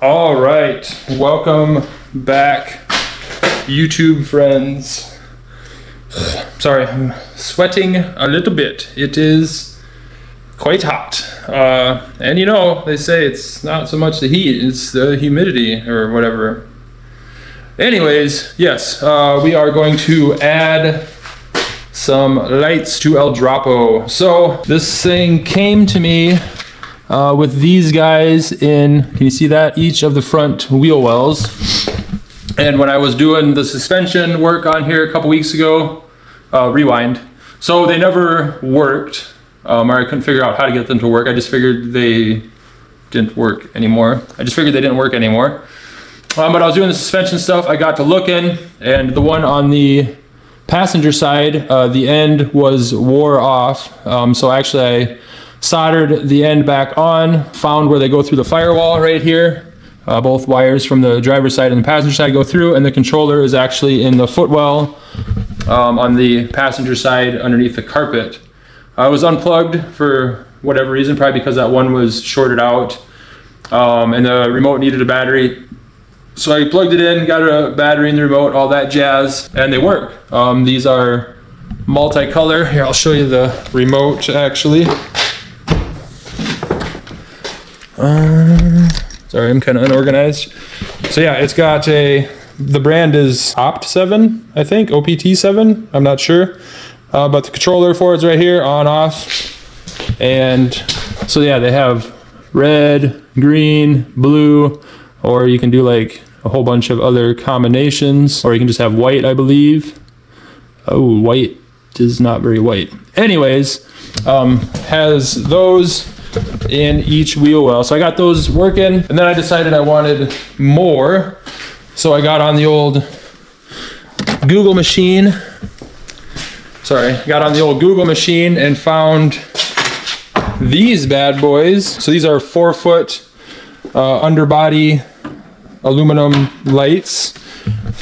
All right, welcome back, YouTube friends. Sorry, I'm sweating a little bit. It is quite hot. And you know, they say it's not so much the heat, it's the humidity or whatever. Anyways, yes, we are going to add some lights to El Dropo. So this thing came to me with these guys in, can you see that? Each of the front wheel wells. And when I was doing the suspension work on here a couple weeks ago, rewind. So they never worked, or I couldn't figure out how to get them to work. I just figured they didn't work anymore. But I was doing the suspension stuff, I got to looking, and the one on the passenger side, the end was wore off. So actually I soldered the end back on, found where they go through the firewall right here. Both wires from the driver's side and the passenger side go through, and the controller is actually in the footwell on the passenger side underneath the carpet. I was unplugged for whatever reason, probably because that one was shorted out, and the remote needed a battery. So I plugged it in, got a battery in the remote, all that jazz, and they work. These are multicolor. Here, I'll show you the remote actually. Sorry, I'm kind of unorganized. So yeah, it's got the brand is Opt7, I think, OPT7, I'm not sure. But the controller for it's right here, on, off. And so yeah, they have red, green, blue, or you can do like a whole bunch of other combinations, or you can just have white, I believe. Oh, white is not very white. Anyways, has those in each wheel well. So I got those working, and then I decided I wanted more. So I got on the old Google machine. And found these bad boys. So these are 4-foot underbody aluminum lights.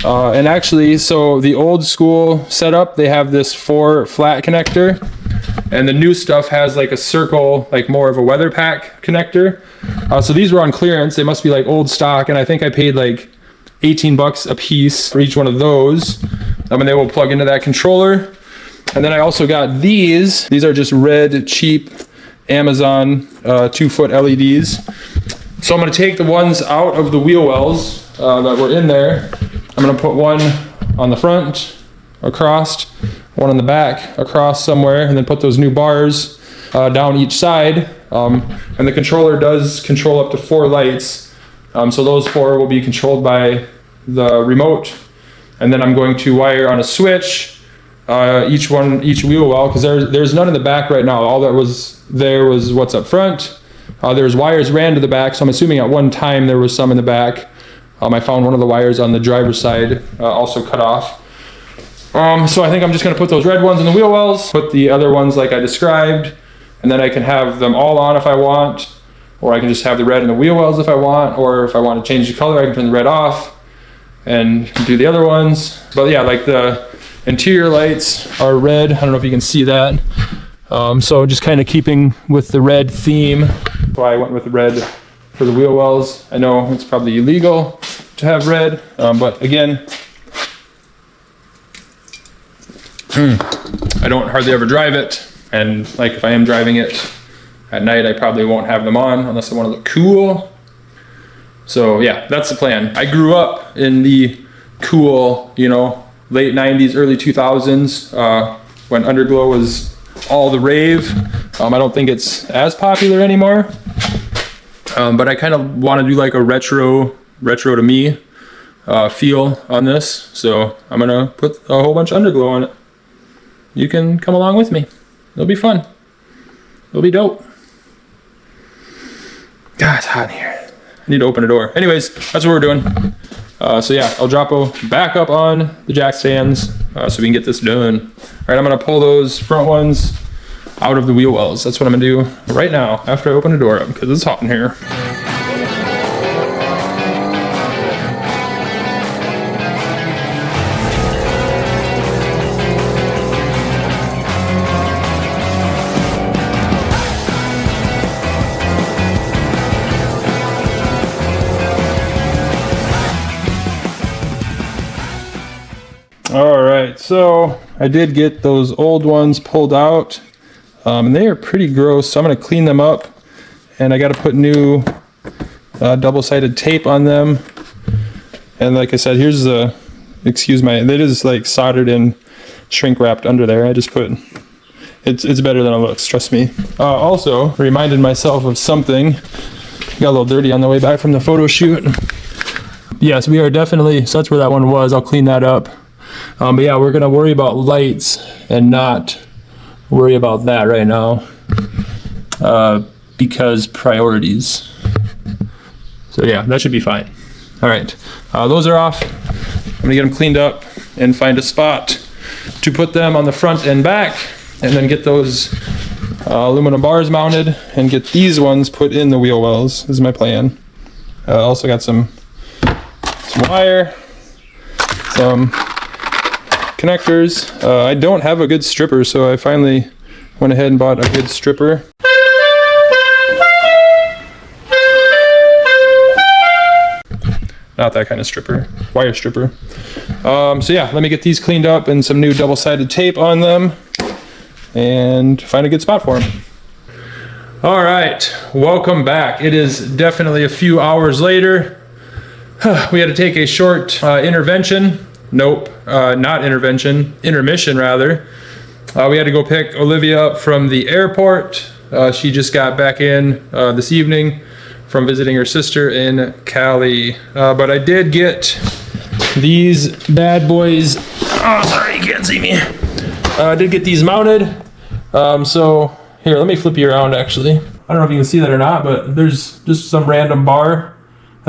And actually, so the old school setup, they have this 4 flat connector, and the new stuff has like a circle, like more of a weather pack connector. So these were on clearance. They must be like old stock, and I think I paid like 18 bucks a piece for each one of those. And they will plug into that controller. And then I also got these. These are just red, cheap Amazon 2-foot LEDs. So I'm gonna take the ones out of the wheel wells that were in there. I'm gonna put one on the front, across, one on the back, across somewhere, and then put those new bars down each side. And the controller does control up to 4 lights. So those 4 will be controlled by the remote. And then I'm going to wire on a switch each wheel well, because there's none in the back right now. All that was there was what's up front. There's wires ran to the back, so I'm assuming at one time there was some in the back. I found one of the wires on the driver's side also cut off. So I think I'm just gonna put those red ones in the wheel wells, put the other ones like I described, and then I can have them all on if I want, or I can just have the red in the wheel wells if I want, or if I want to change the color, I can turn the red off and do the other ones. But yeah, like the interior lights are red. I don't know if you can see that. So just kind of keeping with the red theme. That's why I went with the red for the wheel wells. I know it's probably illegal to have red, but again, I don't hardly ever drive it. And like if I am driving it at night, I probably won't have them on unless I want to look cool. So yeah, that's the plan. I grew up in the cool, you know, late 90s, early 2000s, when underglow was all the rave. I don't think it's as popular anymore, but I kind of want to do like a retro to me feel on this. So I'm gonna put a whole bunch of underglow on it. You can come along with me. It'll be fun. It'll be dope. God, it's hot in here. I need to open a door. Anyways, that's what we're doing. So yeah, El Dropo back up on the jack stands so we can get this done. All right, I'm gonna pull those front ones out of the wheel wells. That's what I'm gonna do right now after I open the door up, because it's hot in here. right, so I did get those old ones pulled out, and they are pretty gross, so I'm going to clean them up, and I got to put new double-sided tape on them. And like I said, here's the, excuse my, it is like soldered and shrink wrapped under there. I just put, it's better than it looks, trust me. Also, reminded myself of something. Got a little dirty on the way back from the photo shoot. Yes, we are definitely, so that's where that one was. I'll clean that up. But yeah, we're gonna worry about lights and not worry about that right now, because priorities. So yeah, that should be fine. All right, those are off. I'm gonna get them cleaned up and find a spot to put them on the front and back, and then get those aluminum bars mounted and get these ones put in the wheel wells. This is my plan. Also got some wire, some connectors. I don't have a good stripper, so I finally went ahead and bought a good stripper. Not that kind of stripper, wire stripper. So yeah, let me get these cleaned up and some new double-sided tape on them and find a good spot for them. All right, welcome back. It is definitely a few hours later. We had to take a short intervention. Nope, not intervention, intermission rather. We had to go pick Olivia up from the airport. She just got back in this evening from visiting her sister in Cali. But I did get these bad boys. Oh, sorry, you can't see me. I did get these mounted. So here, let me flip you around actually. I don't know if you can see that or not, but there's just some random bar.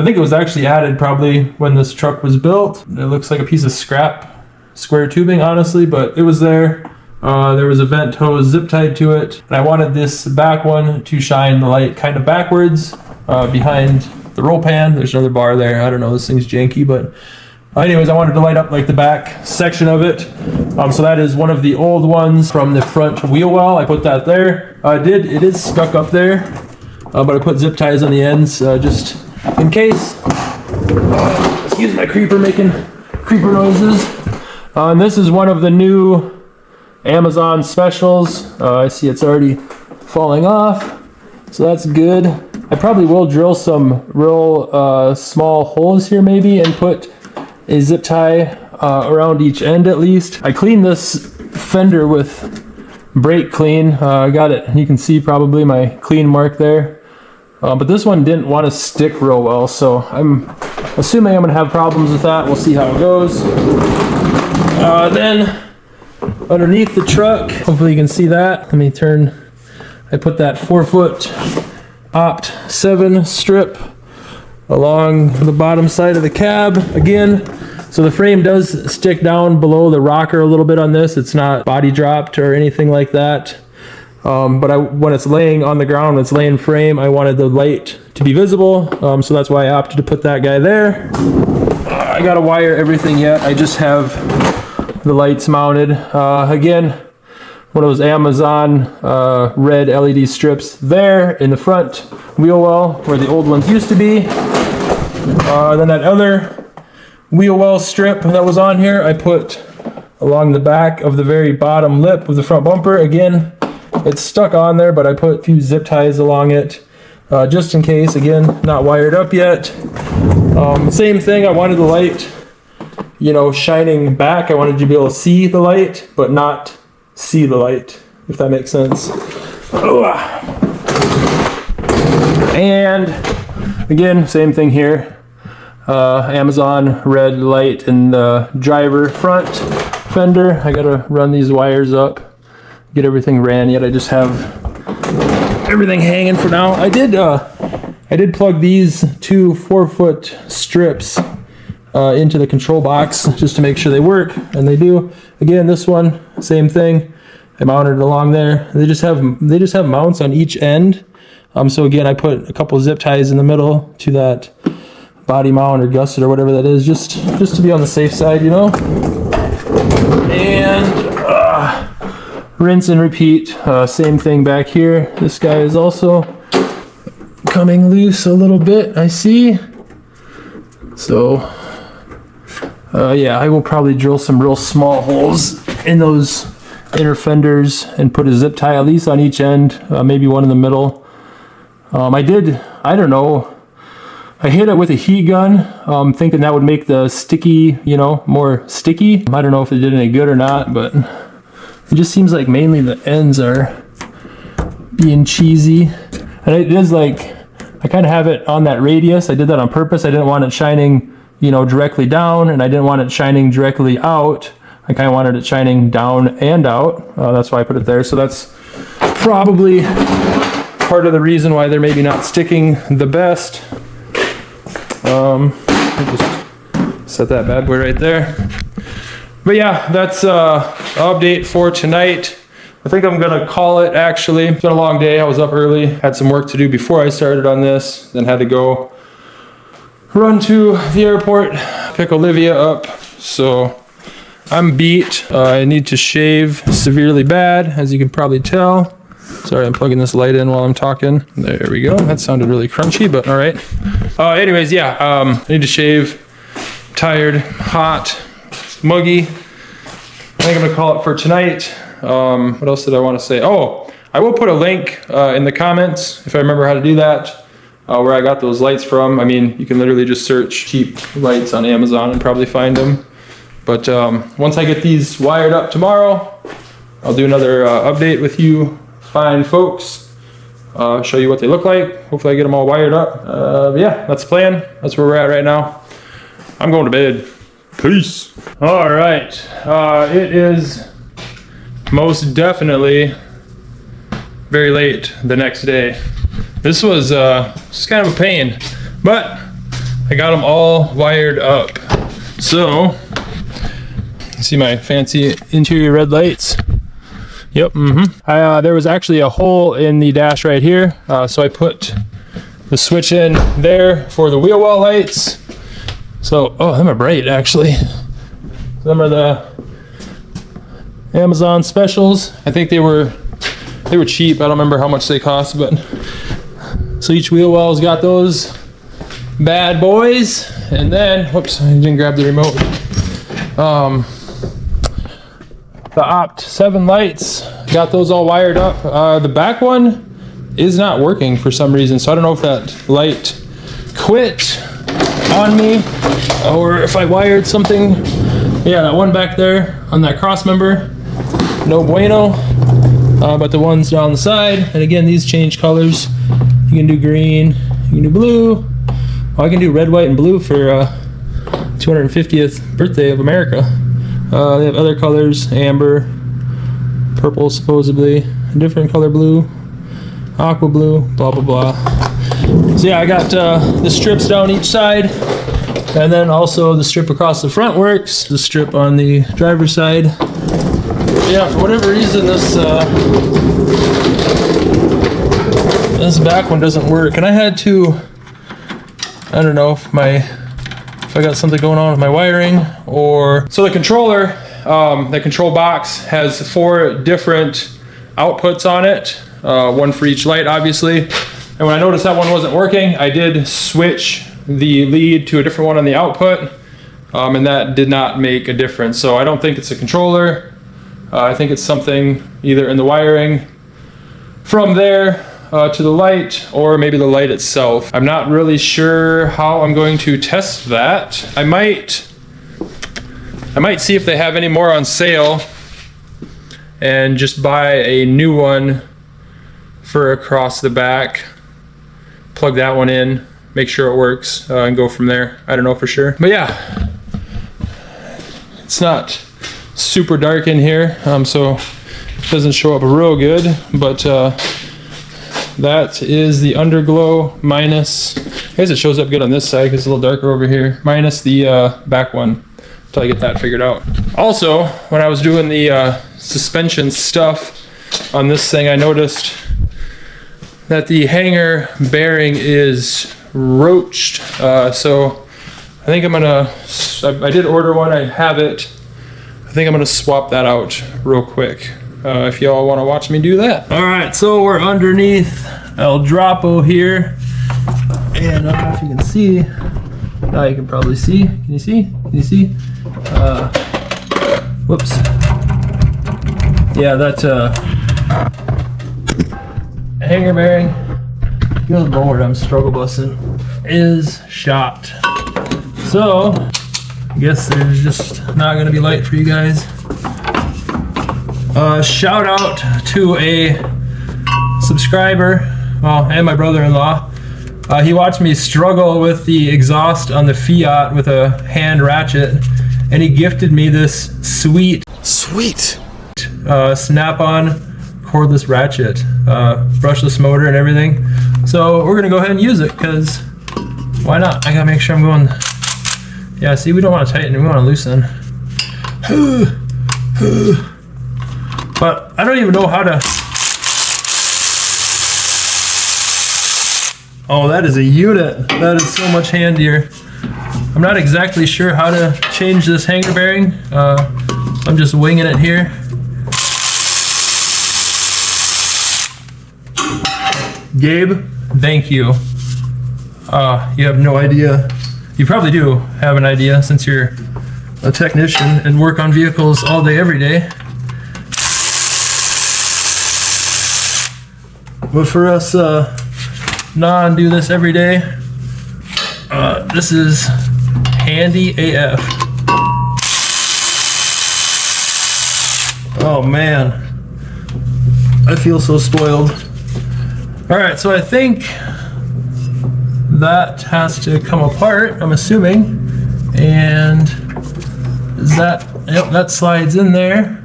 I think it was actually added probably when this truck was built. It looks like a piece of scrap square tubing, honestly, but it was there. There was a vent hose zip tied to it. And I wanted this back one to shine the light kind of backwards behind the roll pan. There's another bar there. I don't know, this thing's janky, but anyways, I wanted to light up like the back section of it. So that is one of the old ones from the front wheel well. I put that there. It is stuck up there, but I put zip ties on the ends just in case. Excuse my creeper making creeper noises. And this is one of the new Amazon specials. I see it's already falling off, so that's good. I probably will drill some real small holes here maybe and put a zip tie around each end at least. I cleaned this fender with brake clean. I got it, you can see probably my clean mark there. But this one didn't want to stick real well, so I'm assuming I'm going to have problems with that. We'll see how it goes. Then underneath the truck, hopefully you can see that. Let me turn. I put that 4-foot Opt 7 strip along the bottom side of the cab again. So the frame does stick down below the rocker a little bit on this. It's not body dropped or anything like that. But when it's laying on the ground, when it's laying frame, I wanted the light to be visible. So that's why I opted to put that guy there. I gotta wire everything yet. I just have the lights mounted. Again, one of those Amazon red LED strips there in the front wheel well where the old ones used to be. Then that other wheel well strip that was on here, I put along the back of the very bottom lip of the front bumper. Again, it's stuck on there, but I put a few zip ties along it just in case. Again, not wired up yet. Same thing, I wanted the light, you know, shining back. I wanted you to be able to see the light, but not see the light, if that makes sense. And again, same thing here. Amazon red light in the driver front fender. I gotta run these wires up, get everything ran yet. I just have everything hanging for now. I did plug these two 4-foot strips into the control box just to make sure they work, and they do. Again, this one, same thing. I mounted it along there. They just have mounts on each end. So again, I put a couple zip ties in the middle to that body mount or gusset or whatever that is, just to be on the safe side, you know. And rinse and repeat. Same thing back here. This guy is also coming loose a little bit, I see. So Yeah, I will probably drill some real small holes in those inner fenders and put a zip tie at least on each end, maybe one in the middle. I don't know, I hit it with a heat gun, thinking that would make the sticky, you know, more sticky. I don't know if it did any good or not, but it just seems like mainly the ends are being cheesy. And it is like, I kind of have it on that radius. I did that on purpose. I didn't want it shining, you know, directly down, and I didn't want it shining directly out. I kind of wanted it shining down and out. That's why I put it there. So that's probably part of the reason why they're maybe not sticking the best. Just set that bad boy right there. But yeah, that's update for tonight. I think I'm gonna call it actually. It's been a long day. I was up early, had some work to do before I started on this, then had to go run to the airport, pick Olivia up. So I'm beat. I need to shave severely bad, as you can probably tell. Sorry, I'm plugging this light in while I'm talking. There we go. That sounded really crunchy, but all right. Anyways, yeah, I need to shave. Tired, hot, muggy. I think I'm gonna call it for tonight. What else did I want to say? Oh, I will put a link in the comments if I remember how to do that, where I got those lights from. I mean, you can literally just search cheap lights on Amazon and probably find them. But once I get these wired up tomorrow, I'll do another update with you fine folks. Show you what they look like. Hopefully I get them all wired up. But yeah, that's the plan. That's where we're at right now. I'm going to bed. Peace. All right. It is most definitely very late the next day. This was just kind of a pain, but I got them all wired up. So, you see my fancy interior red lights? Yep, there was actually a hole in the dash right here, so I put the switch in there for the wheel well lights. So, oh, them are bright actually. Them are the Amazon specials. I think they were cheap. I don't remember how much they cost, but so each wheel well's got those bad boys. And then, whoops, I didn't grab the remote. The Opt 7 lights, got those all wired up. The back one is not working for some reason, so I don't know if that light quit on me or if I wired something. Yeah, that one back there on that cross member, no bueno. But the ones down the side, and again, these change colors. You can do green, you can do blue. Oh, I can do red, white, and blue for 250th birthday of America. They have other colors, amber, purple supposedly, a different color blue, aqua blue, blah, blah, blah. So yeah, I got the strips down each side, and then also the strip across the front works, the strip on the driver's side. Yeah, for whatever reason, this back one doesn't work, and I had to, I don't know if I got something going on with my wiring or... So the controller, the control box has 4 different outputs on it, one for each light obviously. And when I noticed that one wasn't working, I did switch the lead to a different one on the output, and that did not make a difference. So I don't think it's a controller. I think it's something either in the wiring from there to the light, or maybe the light itself. I'm not really sure how I'm going to test that. I might see if they have any more on sale and just buy a new one for across the back, plug that one in, make sure it works, and go from there. I don't know for sure. But yeah, it's not super dark in here, so it doesn't show up real good, but that is the underglow minus, I guess it shows up good on this side because it's a little darker over here, minus the back one until I get that figured out. Also, when I was doing the suspension stuff on this thing, I noticed that the hanger bearing is roached. So I think I'm gonna, I did order one, I have it. I think I'm gonna swap that out real quick. If y'all want to watch me do that. All right, so we're underneath El Dropo here, and I don't know if you can see. Now you can probably see. Can you see? Can you see? Whoops. Yeah, that hanger bearing, good lord, I'm struggle busting, is shot. So, I guess there's just not gonna be light for you guys. Shout out to a subscriber, well, and my brother-in-law. He watched me struggle with the exhaust on the Fiat with a hand ratchet, and he gifted me this sweet snap-on cordless ratchet, brushless motor and everything. So we're gonna go ahead and use it, because why not? I gotta make sure I'm going. Yeah, see, we don't want to tighten, we want to loosen. But I don't even know how to. Oh, that is a unit. That is so much handier. I'm not exactly sure how to change this hanger bearing. I'm just winging it here. Gabe, thank you. You have no idea. You probably do have an idea since you're a technician and work on vehicles all day, every day. But for us do this every day, this is handy AF. Oh man, I feel so spoiled. All right, so I think that has to come apart, I'm assuming. And is that, yep, that slides in there.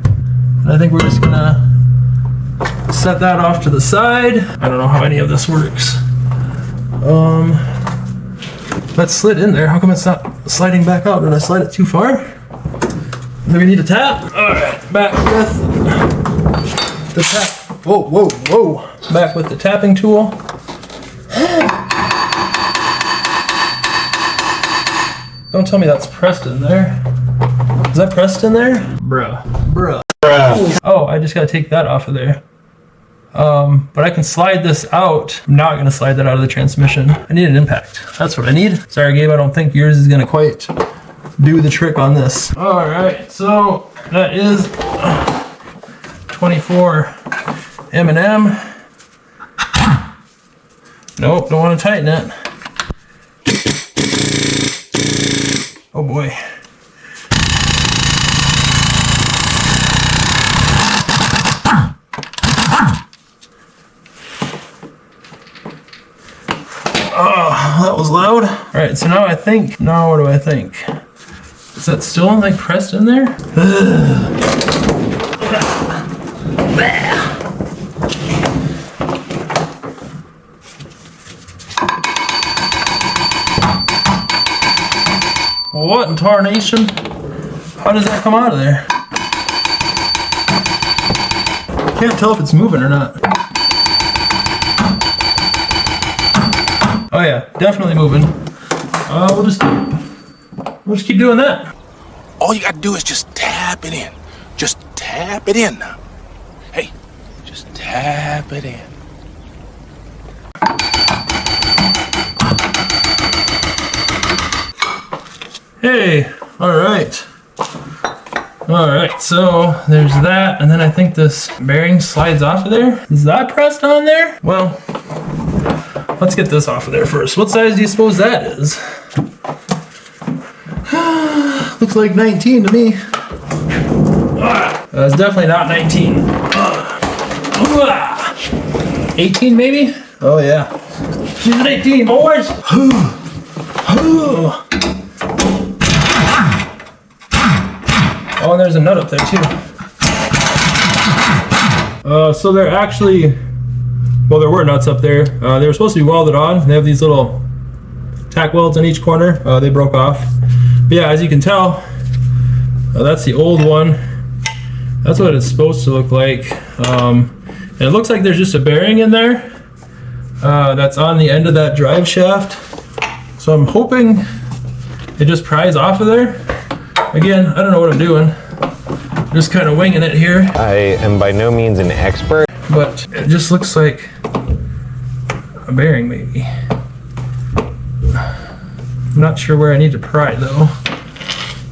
And I think we're just gonna set that off to the side. I don't know how any of this works. That slid in there. How come it's not sliding back out? Did I slide it too far? Do we need a tap? All right, back with the tap. Whoa, whoa, whoa. Back with the tapping tool. Don't tell me that's pressed in there. Is that pressed in there? Bruh. Oh, I just gotta take that off of there. But I can slide this out. I'm not gonna slide that out of the transmission. I need an impact. That's what I need. Sorry, Gabe, I don't think yours is gonna quite do the trick on this. All right, so that is 24 M&M. Nope, don't want to tighten it. Oh boy. Oh, that was loud. All right, so now what do I think? Is that still like pressed in there? What in tarnation? How does that come out of there? Can't tell if it's moving or not. Oh yeah, definitely moving. We'll just keep doing that. All you gotta do is just tap it in. Just tap it in now. Hey, just tap it in. Hey, all right. All right, so there's that, and then I think this bearing slides off of there. Is that pressed on there? Well, let's get this off of there first. What size do you suppose that is? Looks like 19 to me. It's definitely not 19. 18 maybe? Oh yeah. She's an 18, boys. Oh, and there's a nut up there too. So they're actually, well, there were nuts up there. They were supposed to be welded on. They have these little tack welds on each corner. They broke off. But yeah, as you can tell, that's the old one. That's what it's supposed to look like. And it looks like there's just a bearing in there that's on the end of that drive shaft. So I'm hoping it just pries off of there. Again, I don't know what I'm doing. I'm just kind of winging it here. I am by no means an expert, but it just looks like a bearing maybe. I'm not sure where I need to pry though.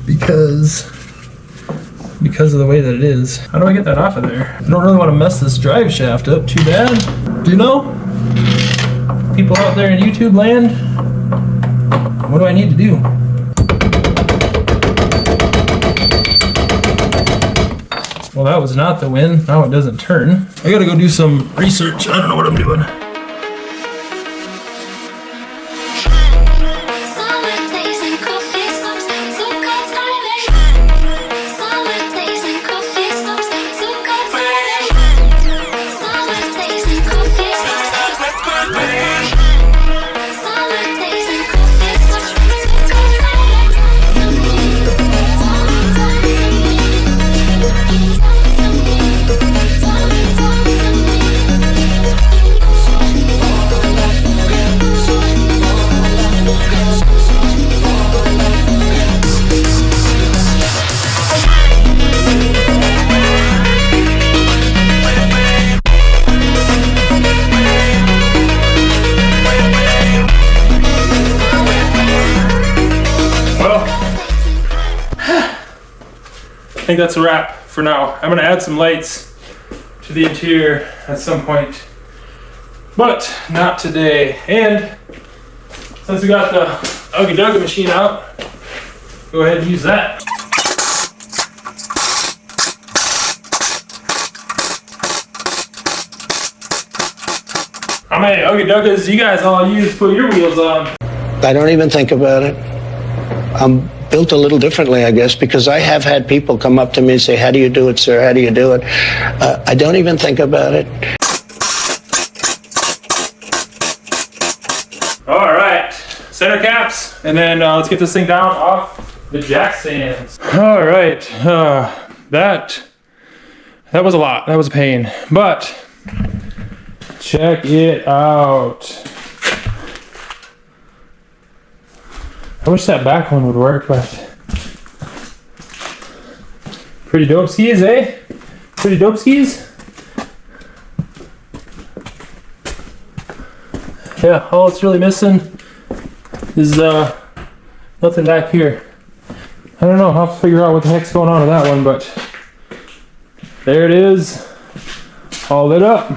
because of the way that it is. How do I get that off of there? I don't really want to mess this drive shaft up too bad. Do you know? People out there in YouTube land, what do I need to do? Well, that was not the win. Now it doesn't turn. I gotta go do some research. I don't know what I'm doing. I think that's a wrap for now. I'm gonna add some lights to the interior at some point, but not today. And since we got the Uggy Duggy machine out, go ahead and use that. How many Uggy Duggers do you guys all use to put your wheels on? I don't even think about it. I'm built a little differently, I guess, because I have had people come up to me and say, "How do you do it, sir? How do you do it?" I don't even think about it. All right, center caps, and then let's get this thing down off the jack stands. All right, that was a lot. That was a pain, but check it out. I wish that back one would work, but pretty dope skis, eh? Pretty dope skis. Yeah, all it's really missing is nothing back here. I don't know, I'll have to figure out what the heck's going on with that one, but there it is, all lit up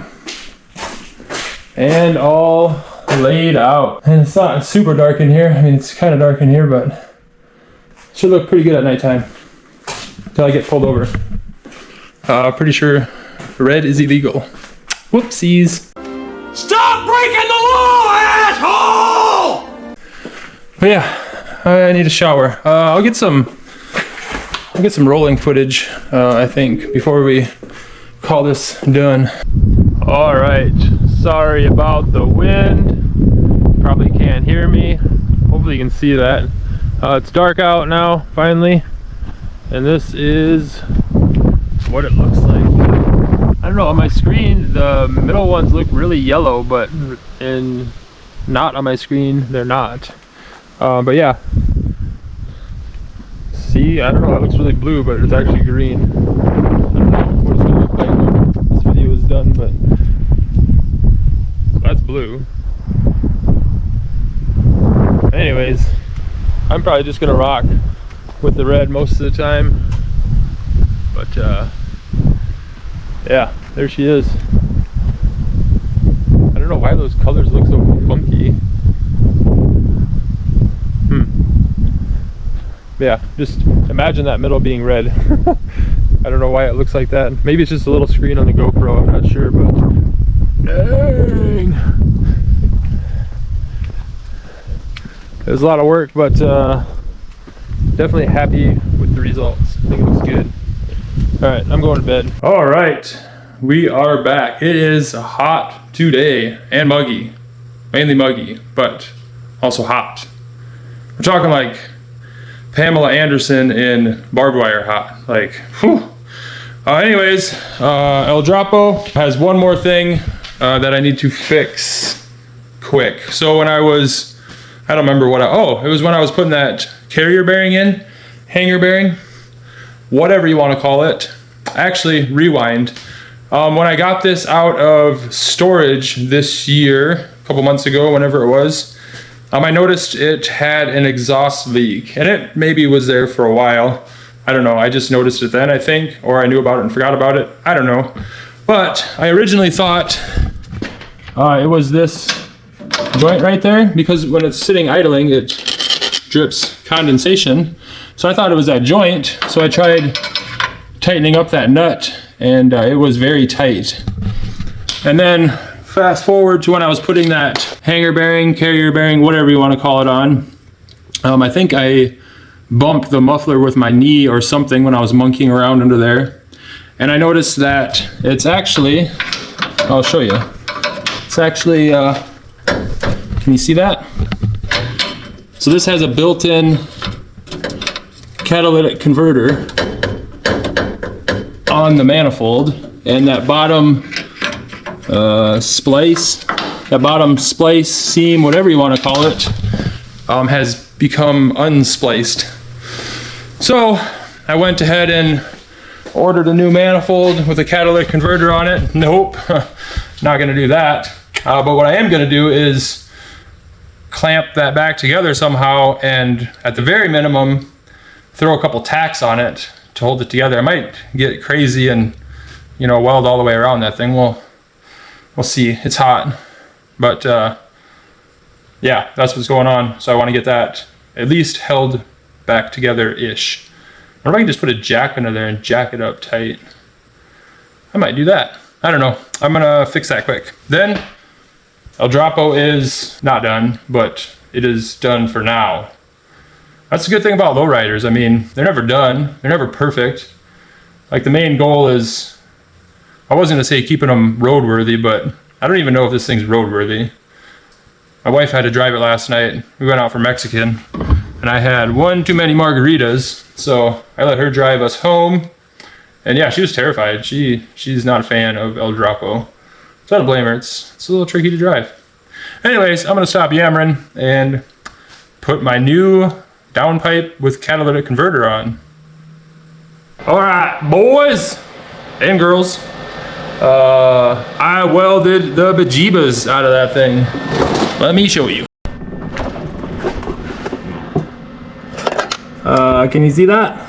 and all laid out. And it's not super dark in here. I mean, it's kind of dark in here, but it should look pretty good at nighttime until I get pulled over. Pretty sure red is illegal. Whoopsies. Stop breaking the law, asshole! But yeah, I need a shower. I'll get some rolling footage, I think, before we call this done. All right, sorry about the wind. Probably can't hear me. Hopefully you can see that. It's dark out now, finally, and this is what it looks like. I don't know, on my screen, the middle ones look really yellow, but not on my screen, they're not. But yeah. See, I don't know, it looks really blue, but it's actually green. I don't know what it's gonna look like when this video is done, but that's blue. Anyways, I'm probably just gonna rock with the red most of the time, but yeah, there she is. I don't know why those colors look so funky. Yeah, just imagine that middle being red. I don't know why it looks like that. Maybe it's just a little screen on the GoPro, I'm not sure, but dang. It was a lot of work, but definitely happy with the results. I think it looks good. All right, I'm going to bed. All right, we are back. It is hot today and muggy, mainly muggy, but also hot. We're talking like Pamela Anderson in Barbed Wire hot, like, whew. Anyways, El Dropo has one more thing that I need to fix quick. So when I don't remember what it was when I was putting that carrier bearing in, hanger bearing, whatever you want to call it. Actually, rewind. When I got this out of storage this year, a couple months ago, whenever it was, I noticed it had an exhaust leak, and it maybe was there for a while. I don't know, I just noticed it then, I think, or I knew about it and forgot about it. I don't know. But I originally thought it was this joint right there, because when it's sitting idling, it drips condensation. So I thought it was that joint, so I tried tightening up that nut, and it was very tight. And then fast forward to when I was putting that hanger bearing, carrier bearing, whatever you want to call it on, I think I bumped the muffler with my knee or something when I was monkeying around under there. And I noticed that it's actually, I'll show you. It's actually, can you see that? So this has a built-in catalytic converter on the manifold, and that bottom splice, seam, whatever you want to call it, has become unspliced. So I went ahead and ordered a new manifold with a catalytic converter on it. Nope, not going to do that. But what I am going to do is clamp that back together somehow, and at the very minimum, throw a couple tacks on it to hold it together. I might get crazy and, you know, weld all the way around that thing. We'll see. It's hot, but yeah, that's what's going on. So I want to get that at least held back together-ish. Or if I can just put a jack under there and jack it up tight. I might do that. I don't know. I'm gonna fix that quick. Then El Dropo is not done, but it is done for now. That's the good thing about lowriders. I mean, they're never done. They're never perfect. Like, the main goal is, I wasn't gonna say keeping them roadworthy, but I don't even know if this thing's roadworthy. My wife had to drive it last night. We went out for Mexican, and I had one too many margaritas, so I let her drive us home. And yeah, she was terrified. She's not a fan of El Dropo. So I don't blame her. It's a little tricky to drive. Anyways, I'm gonna stop yammering and put my new downpipe with catalytic converter on. All right, boys and girls. I welded the bejeebas out of that thing. Let me show you. Can you see that?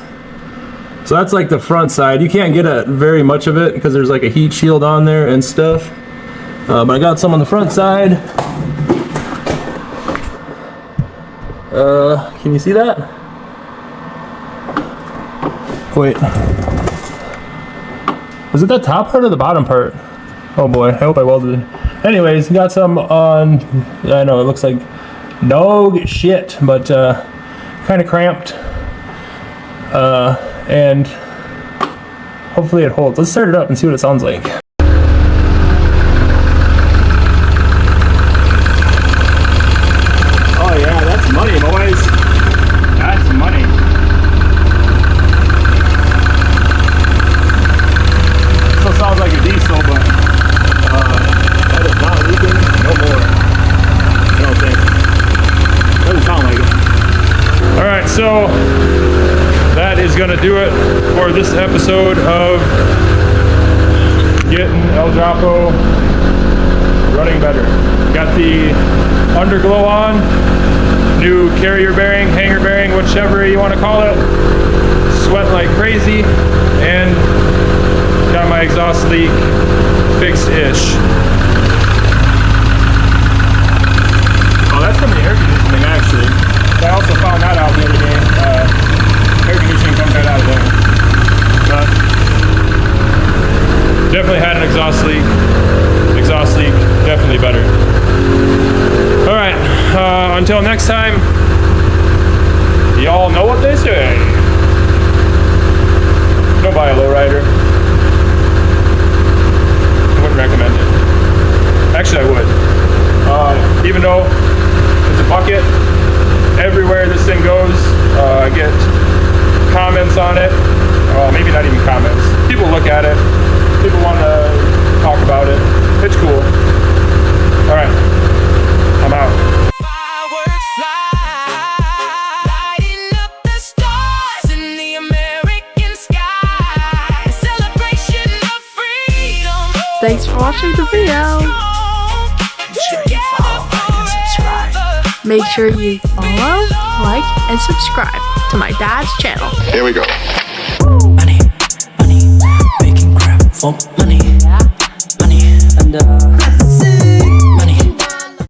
So that's like the front side. You can't get at very much of it because there's like a heat shield on there and stuff. But I got some on the front side. Can you see that? Wait. Was it the top part or the bottom part? Oh boy, I hope I welded it. Anyways, got some on, I know it looks like dog shit, but kind of cramped. And hopefully it holds. Let's start it up and see what it sounds like. Oh yeah, that's money, boys. That's money. Still sounds like a diesel, but that is not leaking no more. I don't think. Doesn't sound like it. Alright, so that is gonna do it for this episode of getting El Dropo running better. Got the underglow on, new carrier bearing, hanger bearing, whichever you want to call it. Sweating like crazy, and got my exhaust leak fixed-ish. Oh, that's from the air conditioning, actually. I also found that out the other day. Air conditioning comes right out of there. But definitely had an exhaust leak. Exhaust leak, definitely better. Alright, until next time, y'all know what they say. Don't buy a lowrider. I wouldn't recommend it. Actually, I would. Even though it's a bucket, everywhere this thing goes, I get comments on it. Maybe not even comments. People look at it. People want to talk about it. It's cool. All right, I'm out. Fireworks fly, lighting up the stars in the American sky. A celebration of freedom. Thanks for watching the video. Make sure you follow, like, and subscribe. Make sure you follow, like, and subscribe to my dad's channel. Here we go. Money, money, making crap for money. Money, and